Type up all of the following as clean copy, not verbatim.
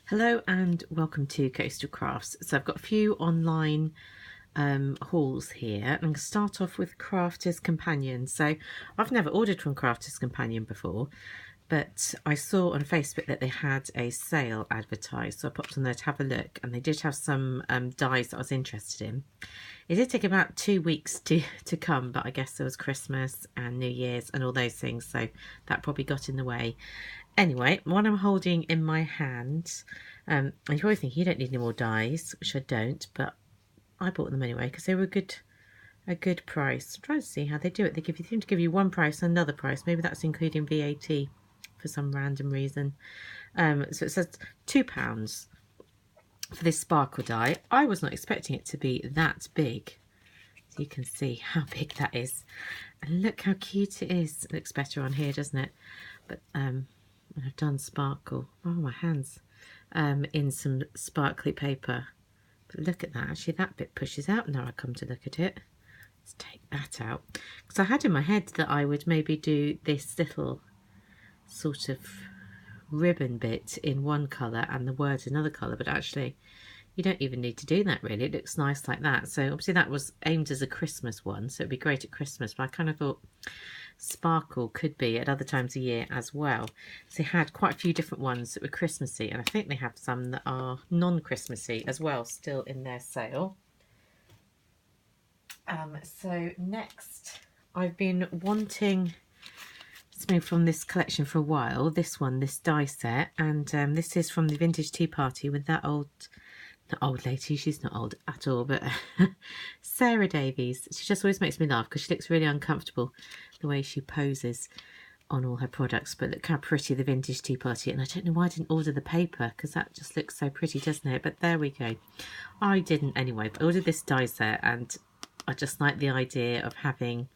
Hello and welcome to Coastal Crafts. So I've got a few online hauls here. I'm going to start off with Crafter's Companion. So I've never ordered from Crafter's Companion before, but I saw on Facebook that they had a sale advertised. So I popped on there to have a look, and they did have some dies that I was interested in. It did take about 2 weeks to come, but I guess there was Christmas and New Year's and all those things, so that probably got in the way. Anyway, one I'm holding in my hand, and you probably think you don't need any more dies, which I don't, but I bought them anyway because they were a good price. I'm trying to see how they do it. They seem to give you one price and another price. Maybe that's including VAT for some random reason. So it says £2 for this sparkle die. I was not expecting it to be that big. So you can see how big that is. And look how cute it is. It looks better on here, doesn't it? But I've done sparkle. Oh, my hands. In some sparkly paper. But look at that. Actually, that bit pushes out now I come to look at it. Let's take that out. Because I had in my head that I would maybe do this little sort of ribbon bit in one colour and the words another colour. But actually, you don't even need to do that, really. It looks nice like that. So obviously that was aimed as a Christmas one. So it'd be great at Christmas. But I kind of thought sparkle could be at other times of year as well. So they had quite a few different ones that were Christmassy, and I think they have some that are non-Christmassy as well still in their sale. So next, I've been wanting something from this collection for a while. This one, this die set, and this is from the Vintage Tea Party with that not old lady, she's not old at all, but Sarah Davies. She just always makes me laugh because she looks really uncomfortable the way she poses on all her products. But look how pretty the Vintage Tea Party. And I don't know why I didn't order the paper, because that just looks so pretty, doesn't it? But there we go. I didn't anyway, but I ordered this die set, and I just like the idea of having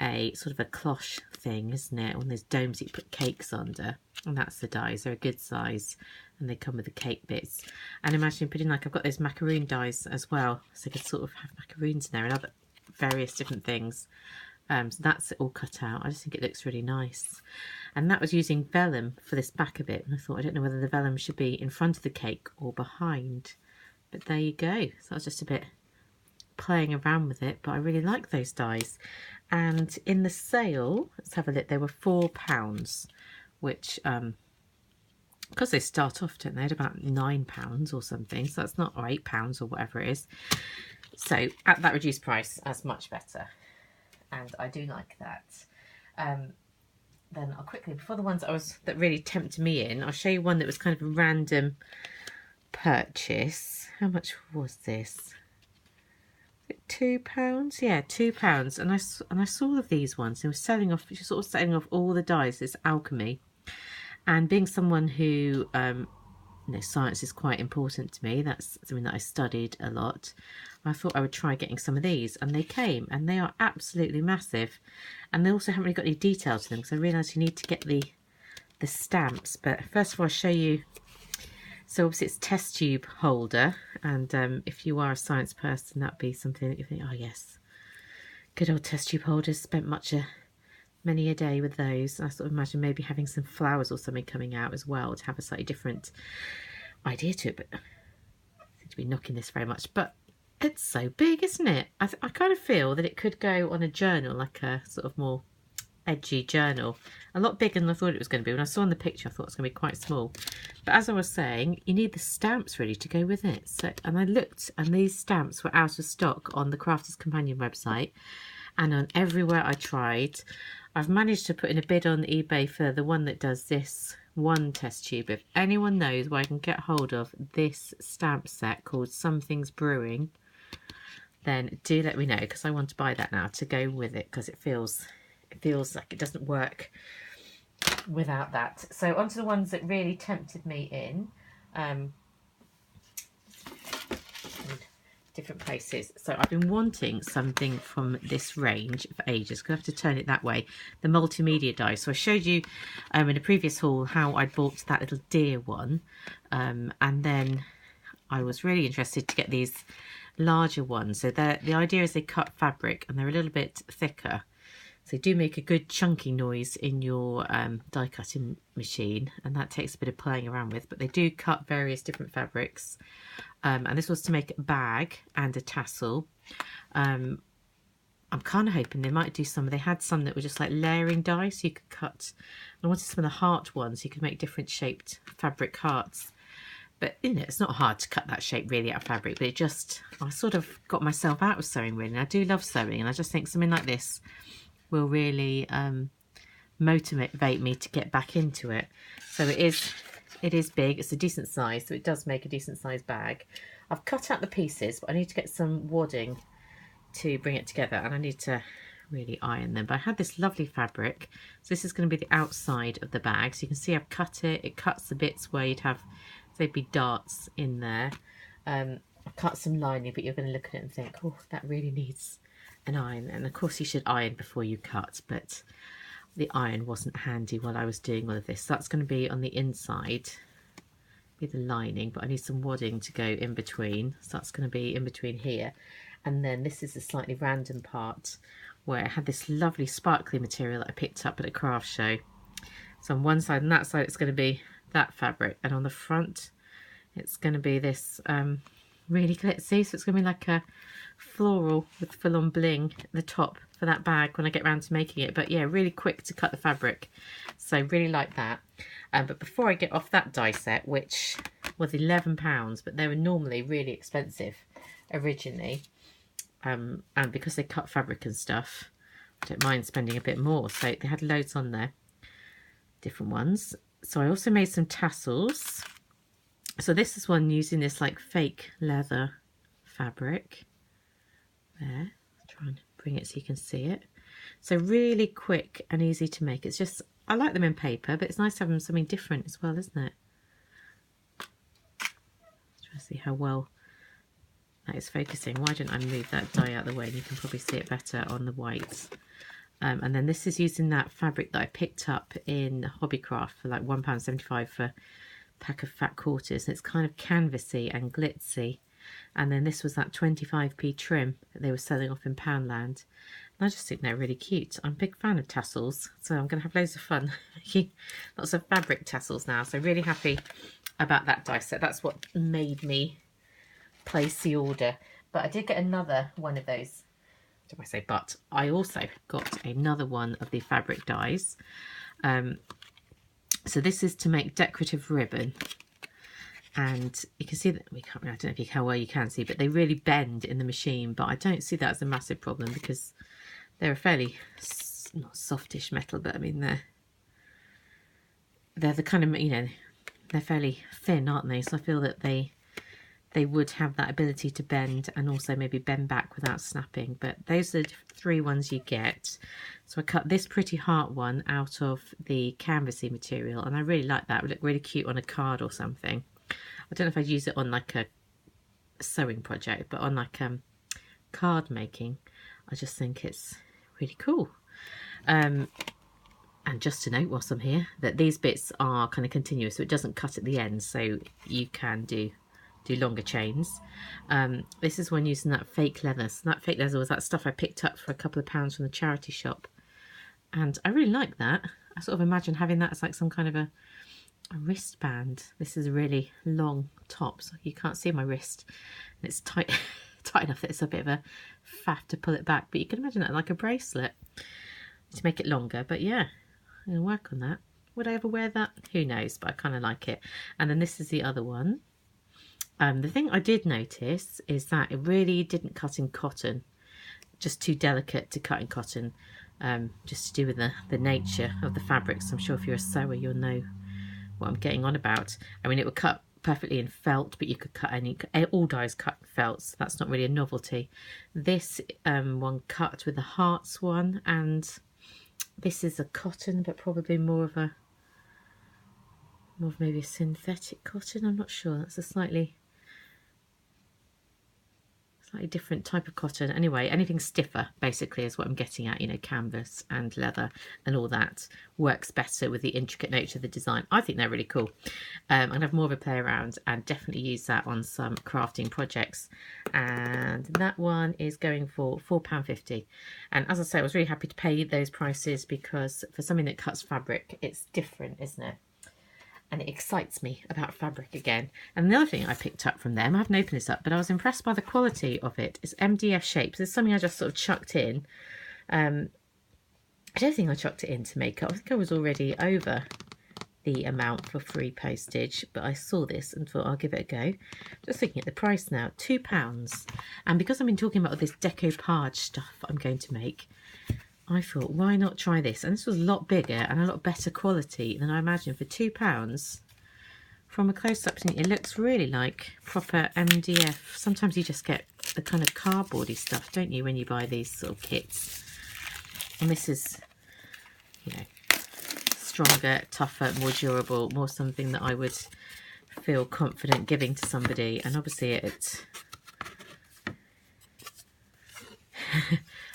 a sort of a cloche thing, isn't it? One of those domes that you put cakes under. And that's the dies. They're a good size, and they come with the cake bits. And imagine putting, like, I've got those macaroon dies as well, so I could sort of have macaroons in there and other various different things. So that's all cut out. I just think it looks really nice. And that was using vellum for this back of it, and I thought, I don't know whether the vellum should be in front of the cake or behind, but there you go. So I was just a bit playing around with it, but I really like those dies. And in the sale, let's have a look, they were £4, which because they start off, don't they, at about £9 or something, so that's not, or £8 or whatever it is. So at that reduced price, that's much better, and I do like that. Then I'll quickly, before the ones that really tempted me in, I'll show you one that was kind of a random purchase. How much was this? £2? Yeah, £2. And I saw all of these ones. They were selling off, sort of selling off all the dies. It's alchemy, and being someone who, science is quite important to me. That's something that I studied a lot. I thought I would try getting some of these, and they came, and they are absolutely massive. And they also haven't really got any detail to them, because I realised you need to get the stamps. But first of all, I'll show you. So obviously it's test tube holder, and if you are a science person, that'd be something that you think, oh yes, good old test tube holders. Spent many a day with those. I sort of imagine maybe having some flowers or something coming out as well to have a slightly different idea to it, but I seem to be knocking this very much. But it's so big, isn't it? I kind of feel that it could go on a journal, like a sort of more edgy journal. A lot bigger than I thought it was going to be. When I saw in the picture, I thought it was going to be quite small. But as I was saying, you need the stamps ready to go with it. So, and I looked, and these stamps were out of stock on the Crafter's Companion website, and on everywhere I tried. I've managed to put in a bid on eBay for the one that does this one test tube. If anyone knows where I can get hold of this stamp set called Something's Brewing, then do let me know, because I want to buy that now to go with it, because it feels like it doesn't work without that. So onto the ones that really tempted me in. Different places. So I've been wanting something from this range for ages, because I have to turn it that way. The multimedia die. So I showed you in a previous haul how I bought that little deer one, and then I was really interested to get these larger ones. So the idea is they cut fabric, and they're a little bit thicker. So do make a good chunky noise in your die cutting machine, and that takes a bit of playing around with, but they do cut various different fabrics. And this was to make a bag and a tassel. I'm kind of hoping they might do some. They had some that were just like layering die, so you could cut. I wanted some of the heart ones, so you could make different shaped fabric hearts. But you know, it's not hard to cut that shape really out of fabric, but it just, I sort of got myself out of sewing really. And I do love sewing, and I just think something like this will really motivate me to get back into it. So it is big. It's a decent size, so it does make a decent size bag. I've cut out the pieces, but I need to get some wadding to bring it together, and I need to really iron them. But I had this lovely fabric, so this is going to be the outside of the bag. So you can see I've cut it. It cuts the bits where you'd have, there'd be darts in there. I've cut some lining, but you're going to look at it and think, oh, that really needs an iron. And of course you should iron before you cut, but the iron wasn't handy while I was doing all of this. So that's going to be on the inside, be the lining, but I need some wadding to go in between. So that's going to be in between here. And then this is a slightly random part where I had this lovely sparkly material that I picked up at a craft show. So on one side and that side it's going to be that fabric, and on the front it's going to be this really glitzy, so it's going to be like a floral with full-on bling at the top for that bag when I get around to making it. But yeah, really quick to cut the fabric, so really like that. But before I get off that die set, which was £11, but they were normally really expensive originally, and because they cut fabric and stuff, I don't mind spending a bit more. So they had loads on there, different ones. So I also made some tassels. So this is one using this like fake leather fabric. There, I'll try and bring it so you can see it. So really quick and easy to make. It's just, I like them in paper, but it's nice to have them something different as well, isn't it? Try to see how well that is focusing. Why don't I move that die out of the way, and you can probably see it better on the whites. And then this is using that fabric that I picked up in Hobbycraft for like £1.75 for a pack of fat quarters. And it's kind of canvassy and glitzy. And then this was that 25p trim that they were selling off in Poundland. And I just think they're really cute. I'm a big fan of tassels, so I'm going to have loads of fun making lots of fabric tassels now. So really happy about that die set. That's what made me place the order. But I did get another one of those. Did I say but? I also got another one of the fabric dies. So this is to make decorative ribbon. And you can see that, I don't know how well you can see, but they really bend in the machine. But I don't see that as a massive problem because they're a fairly, not softish metal, but I mean, they're the kind of, you know, they're fairly thin, aren't they? So I feel that they would have that ability to bend and also maybe bend back without snapping. But those are the 3 ones you get. So I cut this pretty heart one out of the canvassy material, and I really like that. It would look really cute on a card or something. I don't know if I'd use it on like a sewing project, but on like card making, I just think it's really cool. And just to note whilst I'm here, that these bits are kind of continuous, so it doesn't cut at the end, so you can do longer chains. This is one using that fake leather. So that fake leather was that stuff I picked up for a couple of pounds from the charity shop, and I really like that. I sort of imagine having that as like some kind of a wristband. This is a really long top, so you can't see my wrist, and it's tight tight enough that it's a bit of a faff to pull it back, but you can imagine that like a bracelet to make it longer. But yeah, I'm gonna work on that. Would I ever wear that? Who knows, but I kind of like it. And then this is the other one. The thing I did notice is that it really didn't cut in cotton, just too delicate to cut in cotton, just to do with the nature of the fabrics. I'm sure if you're a sewer you'll know what I'm getting on about. I mean, it would cut perfectly in felt, but you could cut all dyes cut in felt, so that's not really a novelty. This one cut with the hearts one, and this is a cotton, but probably more of maybe a synthetic cotton. I'm not sure. That's a slightly slightly different type of cotton. Anyway, anything stiffer basically is what I'm getting at. You know, canvas and leather and all that works better with the intricate nature of the design. I think they're really cool. I'm gonna have more of a play around and definitely use that on some crafting projects. And that one is going for £4.50. And as I say, I was really happy to pay those prices because for something that cuts fabric, it's different, isn't it? And it excites me about fabric again. And the other thing I picked up from them, I haven't opened this up, but I was impressed by the quality of it. It's MDF shapes. This is something I just sort of chucked in. I don't think I chucked it in to make up. I think I was already over the amount for free postage, but I saw this and thought I'll give it a go. Just looking at the price now, £2. And because I've been talking about all this decoupage stuff I'm going to make, I thought, why not try this? And this was a lot bigger and a lot better quality than I imagined for £2. From a close-up, it looks really like proper MDF. Sometimes you just get the kind of cardboardy stuff, don't you, when you buy these sort of kits? And this is, you know, stronger, tougher, more durable, more something that I would feel confident giving to somebody. And obviously it...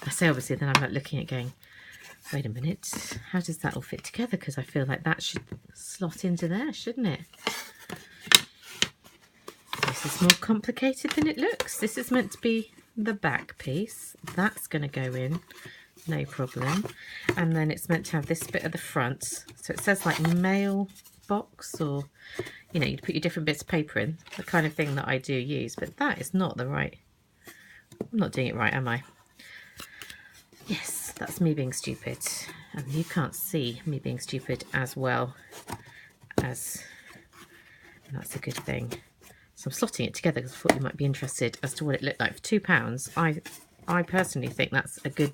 I say obviously, then I'm like looking at going, wait a minute, how does that all fit together? Because I feel like that should slot into there, shouldn't it? This is more complicated than it looks. This is meant to be the back piece. That's going to go in, no problem. And then it's meant to have this bit at the front. So it says like mail box, or, you know, you'd put your different bits of paper in, the kind of thing that I do use. But that is not the right, I'm not doing it right, am I? Yes, that's me being stupid, and you can't see me being stupid as well as, and that's a good thing. So I'm slotting it together because I thought you might be interested as to what it looked like for £2. I personally think that's a good